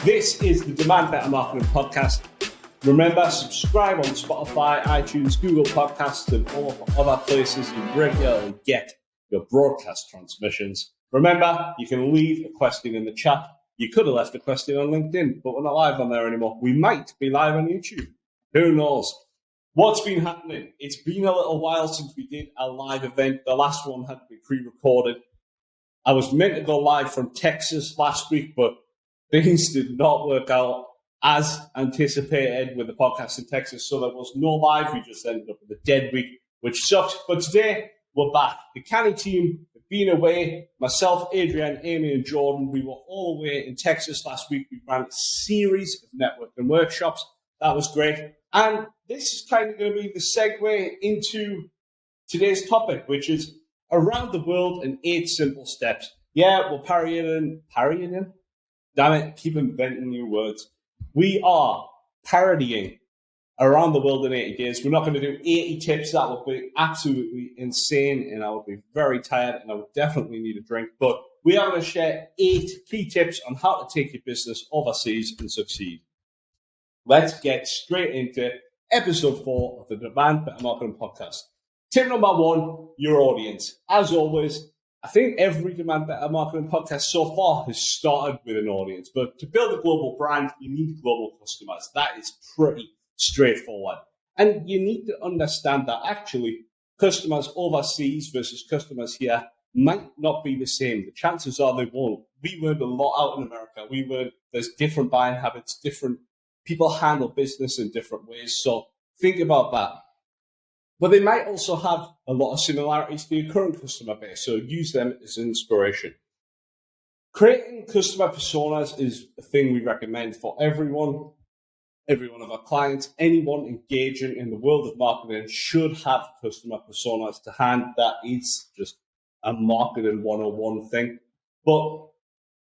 This is the Demand Better Marketing Podcast. Remember, subscribe on Spotify, iTunes, Google Podcasts, and all of the other places you regularly get your broadcast transmissions. Remember, you can leave a question in the chat. You could have left a question on LinkedIn, but we're not live on there anymore. We might be live on YouTube. Who knows? What's been happening? It's been a little while since we did a live event. The last one had to be pre-recorded. I was meant to go live from Texas last week, but things did not work out as anticipated with the podcast in Texas, so there was no live. We just ended up with a dead week, which sucks. But today, we're back. The Canny team have been away. Myself, Adrian, Amy, and Jordan, we were all away in Texas last week. We ran a series of networking workshops. That was great. And this is kind of going to be the segue into today's topic, which is around the world in 8 simple steps. Yeah, we're parodying. Damn it, keep inventing new words. We are parodying around the world in 80 days. We're not going to do 80 tips. That would be absolutely insane, and I would be very tired, and I would definitely need a drink. But we are going to share 8 key tips on how to take your business overseas and succeed. Let's get straight into Ep.4 of the Demand Better Marketing Podcast. Tip number 1, your audience. As always, I think every Demand Better Marketing podcast so far has started with an audience. But to build a global brand, you need global customers. That is pretty straightforward. And you need to understand that actually customers overseas versus customers here might not be the same. The chances are they won't. We learned a lot out in America. There's different buying habits, different people handle business in different ways. So think about that. But they might also have a lot of similarities to your current customer base, so use them as inspiration. Creating customer personas is a thing we recommend for every one of our clients. Anyone engaging in the world of marketing should have customer personas to hand. That is just a marketing 101 thing. But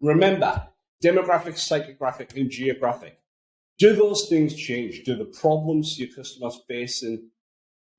remember, demographic, psychographic, and geographic. Do those things change? Do the problems your customers face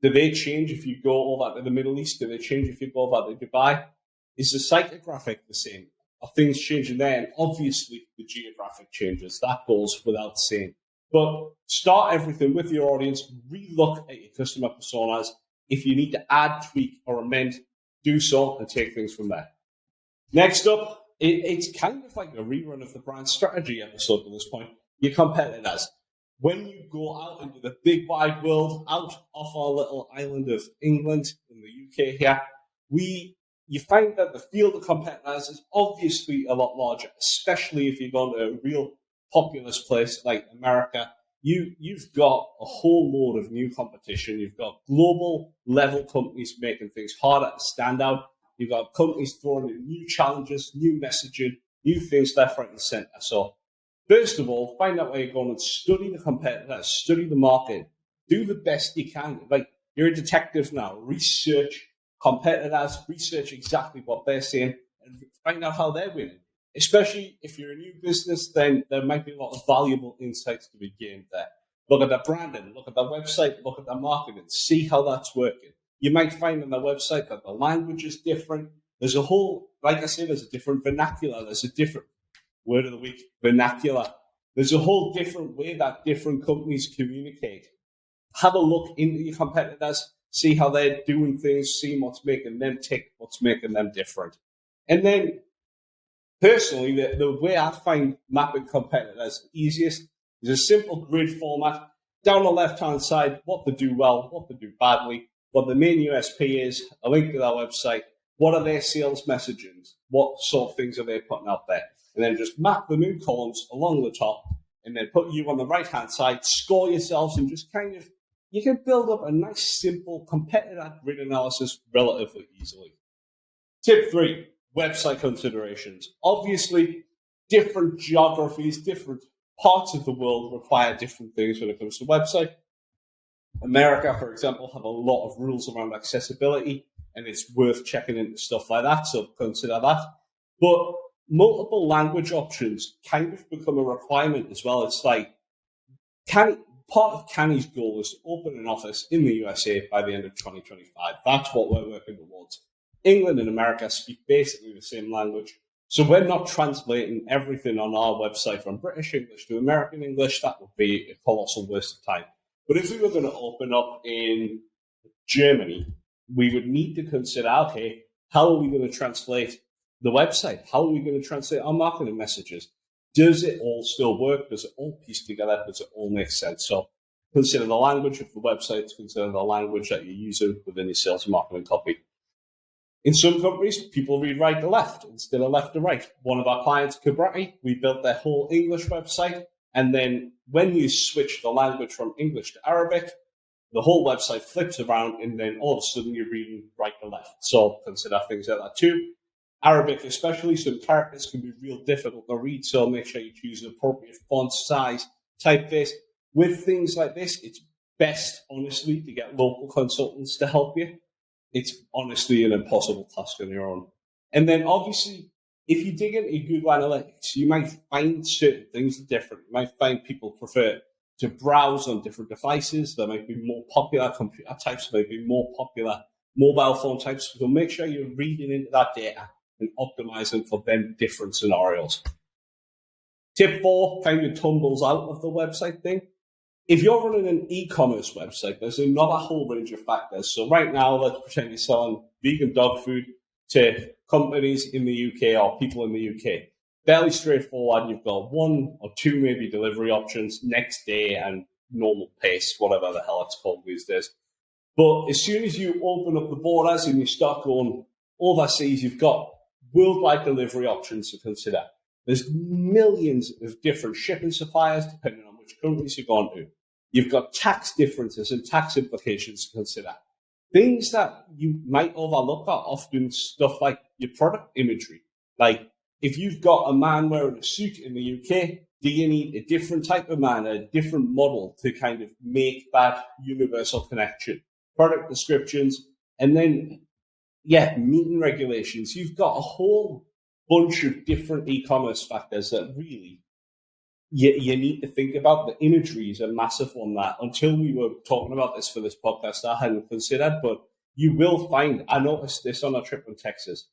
do they change if you go over to the Middle East? Do they change if you go over to Dubai? Is the psychographic the same? Are things changing there? And obviously, the geographic changes. That goes without saying. But start everything with your audience. Relook at your customer personas. If you need to add, tweak, or amend, do so and take things from there. Next up, it's kind of like a rerun of the brand strategy episode at this point. Your competitors. When you go out into the big wide world, out off our little island of England in the UK here, you find that the field of competitors is obviously a lot larger, especially if you're going to a real populous place like America. You've got a whole load of new competition. You've got global level companies making things harder to stand out. You've got companies throwing in new challenges, new messaging, new things left, right, and center. So first of all, find out where you're going and study the competitors, study the market, do the best you can. Like, you're a detective now. Research competitors, research exactly what they're saying, and find out how they're winning. Especially if you're a new business, then there might be a lot of valuable insights to be gained there. Look at their branding, look at their website, look at their marketing, see how that's working. You might find on their website that the language is different. There's a whole, like I said, there's a different vernacular, there's a different word of the week, vernacular. There's a whole different way that different companies communicate. Have a look into your competitors, see how they're doing things, see what's making them tick, what's making them different. And then, personally, the way I find mapping competitors easiest is a simple grid format. Down the left-hand side, what they do well, what they do badly, what the main USP is, a link to their website, what are their sales messages, what sort of things are they putting out there. And then just map them in columns along the top, and then put you on the right-hand side, score yourselves, and just kind of, you can build up a nice, simple competitor grid analysis relatively easily. Tip 3, website considerations. Obviously, different geographies, different parts of the world require different things when it comes to website. America, for example, have a lot of rules around accessibility, and it's worth checking into stuff like that, so consider that. But multiple language options kind of become a requirement as well. It's like, part of Canny's goal is to open an office in the USA by the end of 2025. That's what we're working towards. England and America speak basically the same language. So we're not translating everything on our website from British English to American English. That would be a colossal waste of time. But if we were going to open up in Germany, we would need to consider, okay, how are we going to translate the website? How are we going to translate our marketing messages? Does it all still work? Does it all piece together? Does it all make sense? So consider the language of the website, consider the language that you're using within your sales and marketing copy. In some companies, people read right to left instead of left to right. One of our clients, Cabrati, we built their whole English website. And then when you switch the language from English to Arabic, the whole website flips around and then all of a sudden you're reading right to left. So consider things like that too. Arabic especially, some characters can be real difficult to read, so make sure you choose an appropriate font size, typeface. With things like this, it's best, honestly, to get local consultants to help you. It's honestly an impossible task on your own. And then obviously, if you dig into Google Analytics, you might find certain things different. You might find people prefer to browse on different devices. There might be more popular computer types, there might be more popular mobile phone types. So make sure you're reading into that data and optimizing for them different scenarios. Tip 4 kind of tumbles out of the website thing. If you're running an e-commerce website, there's another whole range of factors. So right now, let's pretend you're selling vegan dog food to companies in the UK or people in the UK. Fairly straightforward. You've got 1 or 2 maybe delivery options, next day and normal pace, whatever the hell it's called these days. But as soon as you open up the borders and you start going overseas, you've got worldwide delivery options to consider. There's millions of different shipping suppliers depending on which countries you're going to. You've got tax differences and tax implications to consider. Things that you might overlook are often stuff like your product imagery. Like if you've got a man wearing a suit in the UK, do you need a different type of man, a different model to kind of make that universal connection? Product descriptions, and then, meeting regulations. You've got a whole bunch of different e-commerce factors that really you need to think about. The imagery is a massive one that until we were talking about this for this podcast, I hadn't considered, but you will find, I noticed this on a trip in Texas.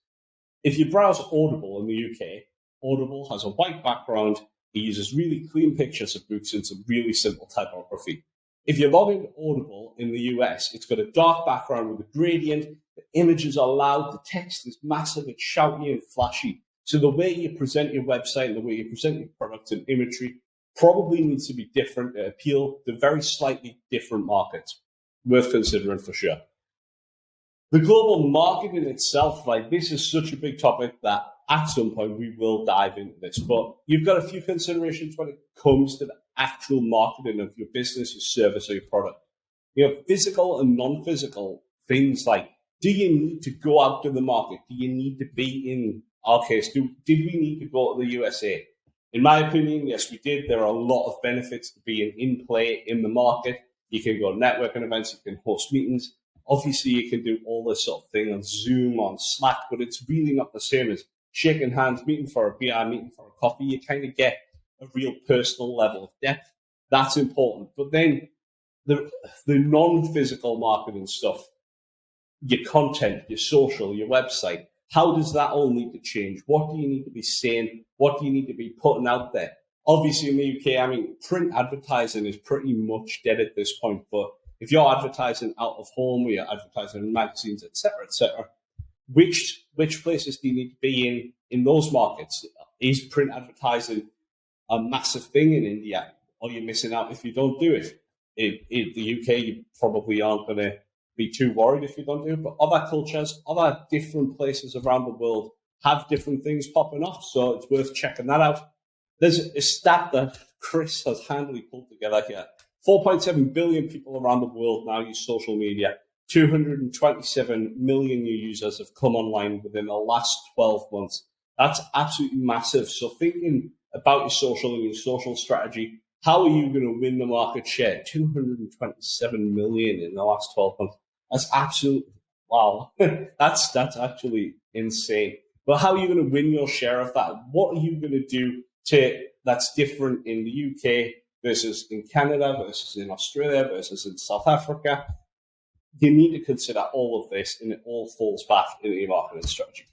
If you browse Audible in the UK, Audible has a white background. It uses really clean pictures of books and some really simple typography. If you log into Audible in the US, it's got a dark background with a gradient. The images are loud. The text is massive. It's shouty and flashy. So the way you present your website and the way you present your products and imagery probably needs to be different to appeal to very slightly different markets. Worth considering for sure. The global market in itself, this is such a big topic that at some point we will dive into this. But you've got a few considerations when it comes to the actual marketing of your business, your service, or your product. You have physical and non-physical things like, do you need to go out to the market? Do you need to be in our case? Did we need to go to the USA? In my opinion, yes, we did. There are a lot of benefits to being in play in the market. You can go to networking events, you can host meetings. Obviously, you can do all this sort of thing on Zoom, on Slack, but it's really not the same as shaking hands, meeting for a beer, meeting for a coffee. You kind of get a real personal level of depth. That's important. But then the non-physical marketing stuff, your content, your social, your website, how does that all need to change? What do you need to be saying? What do you need to be putting out there? Obviously, in the UK, print advertising is pretty much dead at this point. But if you're advertising out of home, or you're advertising in magazines, etc., which places do you need to be in those markets? Is print advertising a massive thing in India? Or you're missing out if you don't do it? In the UK, you probably aren't going to be too worried if you don't do it. But other cultures, other different places around the world have different things popping off. So it's worth checking that out. There's a stat that Chris has handily pulled together here. 4.7 billion people around the world now use social media. 227 million new users have come online within the last 12 months. That's absolutely massive. So thinking about your social and your social strategy, how are you going to win the market share? 227 million in the last 12 months. That's absolute, wow. that's actually insane. But how are you going to win your share of that? What are you going to do that's different in the UK versus in Canada, versus in Australia, versus in South Africa? You need to consider all of this, and it all falls back into your marketing strategy.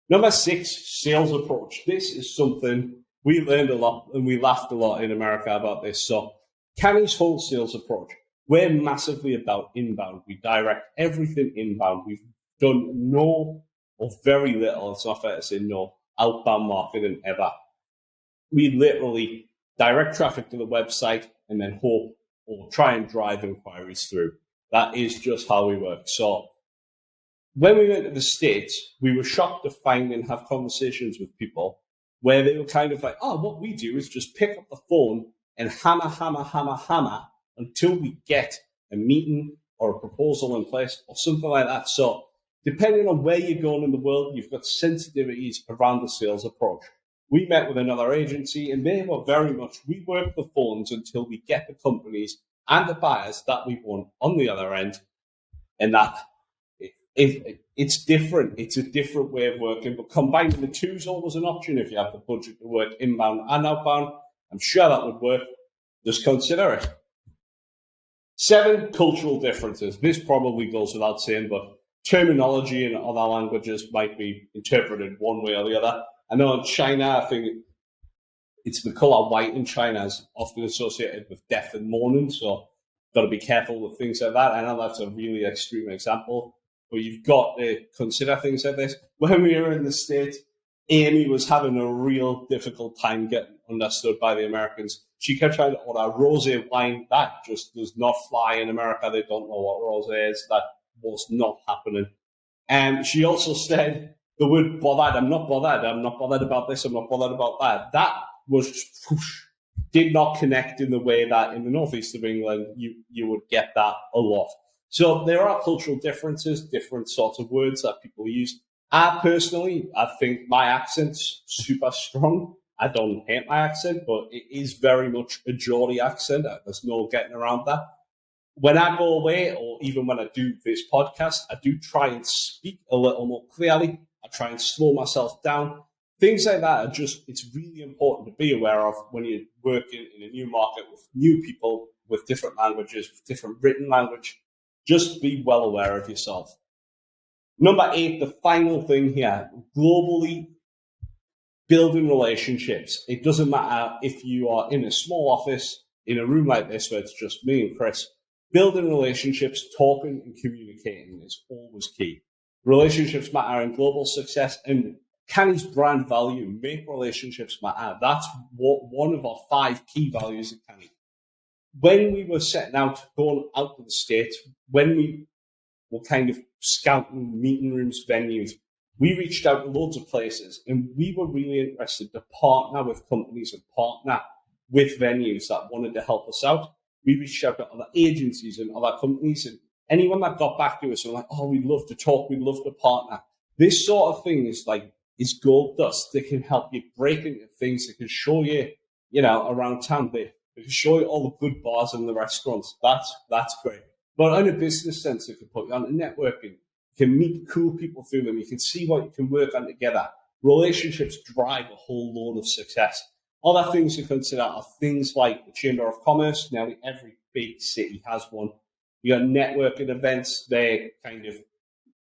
Number 6, sales approach. This is something we learned a lot and we laughed a lot in America about this. So Canny's whole sales approach, we're massively about inbound. We direct everything inbound. We've done no or very little, it's not fair to say no, outbound marketing ever. We literally direct traffic to the website and then hope or try and drive inquiries through. That is just how we work. So when we went to the States, we were shocked to find and have conversations with people where they were kind of like, oh, what we do is just pick up the phone and hammer until we get a meeting or a proposal in place or something like that. So depending on where you're going in the world, you've got sensitivities around the sales approach. We met with another agency and they were very much, we work the phones until we get the companies and the buyers that we want on the other end. And that it's different. It's a different way of working, but combining the two is always an option if you have the budget to work inbound and outbound. I'm sure that would work. Just consider it. 7, cultural differences. This probably goes without saying, but terminology in other languages might be interpreted one way or the other. I know in China, I think it's the color white in China is often associated with death and mourning, so got to be careful with things like that. I know that's a really extreme example, but you've got to consider things like this. When we were in the States, Amy was having a real difficult time getting understood by the Americans. She kept trying to order rosé wine. That just does not fly in America. They don't know what rosé is. That was not happening. And she also said the word bothered. I'm not bothered. I'm not bothered about this. I'm not bothered about that. That was just did not connect in the way that in the northeast of England you would get that a lot. So there are cultural differences, different sorts of words that people use. I think my accent's super strong. I don't hate my accent, but it is very much a Geordie accent. There's no getting around that. When I go away, or even when I do this podcast, I do try and speak a little more clearly. I try and slow myself down. Things like that are just, it's really important to be aware of when you're working in a new market with new people, with different languages, with different written language. Just be well aware of yourself. Number 8, the final thing here, globally building relationships. It doesn't matter if you are in a small office, in a room like this where it's just me and Chris. Building relationships, talking and communicating is always key. Relationships matter in global success, and Canny's brand value, make relationships matter. That's one of our 5 key values at Canny. When we were setting out, going out to the States, when we were kind of scouting meeting rooms, venues, we reached out to loads of places, and we were really interested to partner with companies and partner with venues that wanted to help us out. We reached out to other agencies and other companies, and anyone that got back to us were like, oh, we'd love to talk, we'd love to partner. This sort of thing is gold dust. They can help you break into things. They can show you, around town. They can show you all the good bars and the restaurants. That's great. But in a business sense, it can put you on networking. You can meet cool people through them. You can see what you can work on together. Relationships drive a whole load of success. Other things to consider are things like the Chamber of Commerce. Nearly every big city has one. You got networking events. They're kind of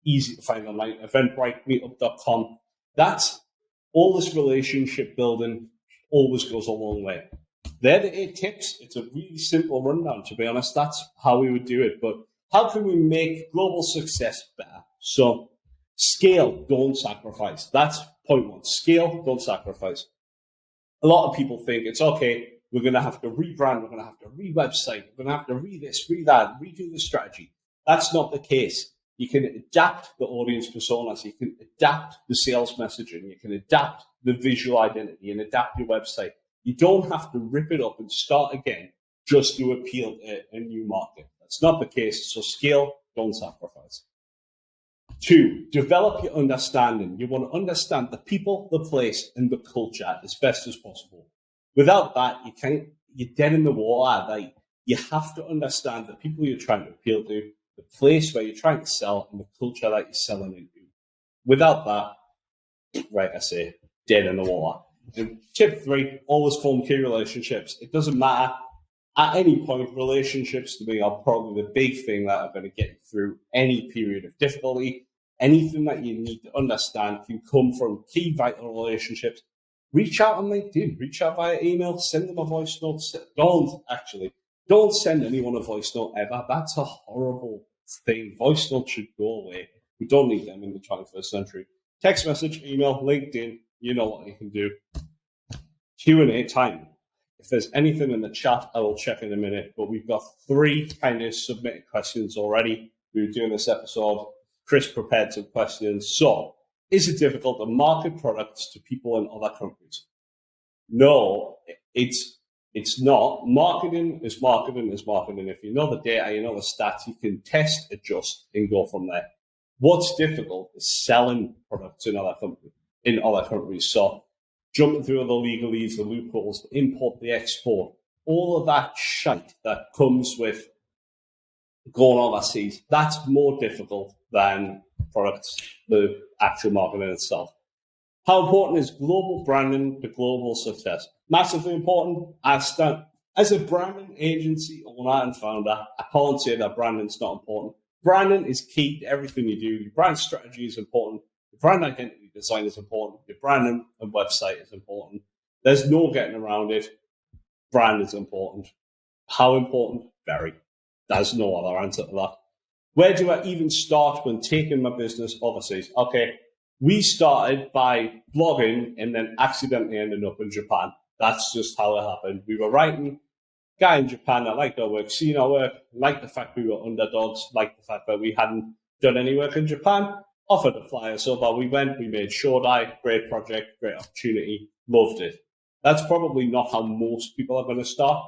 easy to find online. Eventbrite, meetup.com. That's all this relationship building always goes a long way. They're the 8 tips. It's a really simple rundown, to be honest. That's how we would do it. But how can we make global success better? So scale, don't sacrifice. That's point 1. Scale, don't sacrifice. A lot of people think it's okay, we're going to have to rebrand, we're going to have to re-website, we're going to have to re-this, re-that, redo the strategy. That's not the case. You can adapt the audience personas, you can adapt the sales messaging, you can adapt the visual identity and adapt your website. You don't have to rip it up and start again just to appeal to a new market. That's not the case. So scale, don't sacrifice. 2, develop your understanding. You want to understand the people, the place, and the culture as best as possible. Without that, you're dead in the water. You have to understand the people you're trying to appeal to, the place where you're trying to sell, and the culture that you're selling into. Without that, like I say, dead in the water. And tip 3, always form key relationships. It doesn't matter. At any point, relationships to me are probably the big thing that are going to get you through any period of difficulty. anything that you need to understand can come from key vital relationships. Reach out on LinkedIn, reach out via email, send them a voice note. Don't send anyone a voice note ever. That's a horrible thing. Voice notes should go away. We don't need them in the 21st century. Text message, email, LinkedIn, you know what you can do. Q&A time. If there's anything in the chat, I will check in a minute, but we've got 3 kind of submitted questions already. We were doing this episode. Chris prepared some questions. So, is it difficult to market products to people in other countries? No, it's not. Marketing is marketing is marketing. If you know the data, you know the stats, you can test, adjust, and go from there. What's difficult is selling products in other countries. So, jumping through all the legalese, the loopholes, the import, the export, all of that shite that comes with going overseas, that's more difficult than products, the actual marketing itself. How important is global branding to global success? Massively important. As a branding agency owner and founder, I can't say that branding's not important. Branding is key to everything you do. Your brand strategy is important. Your brand identity design is important. Your branding and website is important. There's no getting around it. Brand is important. How important? Very. There's no other answer to that. Where do I even start when taking my business overseas? Okay, we started by blogging and then accidentally ended up in Japan. That's just how it happened. We were writing, guy in Japan that liked our work, seen our work, liked the fact we were underdogs, liked the fact that we hadn't done any work in Japan, offered to fly us over. We went, we made Shodai, great project, great opportunity, loved it. That's probably not how most people are going to start.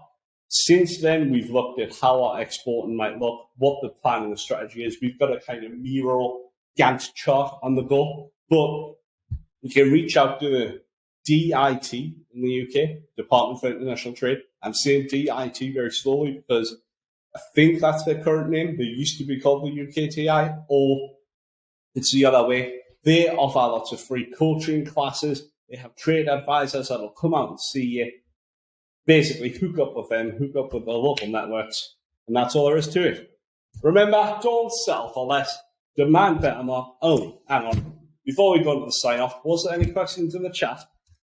Since then, we've looked at how our exporting might look, what the plan and the strategy is. We've got a kind of Miro Gantt chart on the go, but you can reach out to the DIT in the UK, Department for International Trade. I'm saying DIT very slowly because I think that's their current name. They used to be called the UKTI, or it's the other way. They offer lots of free coaching classes. They have trade advisors that will come out and see you. Basically, hook up with them, hook up with the local networks, and that's all there is to it. Remember, don't settle for less. Demand better, more. Oh, hang on. Before we go into the sign-off, was there any questions in the chat?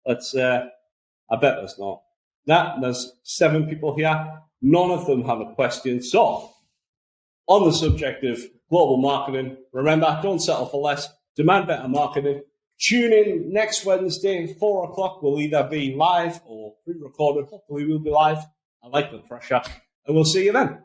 I bet there's not. Nah, there's 7 people here. None of them have a question. So, on the subject of global marketing, remember, don't settle for less. Demand better marketing. Tune in next Wednesday, 4 o'clock. We'll either be live or pre-recorded. Hopefully we'll be live. I like the pressure. And we'll see you then.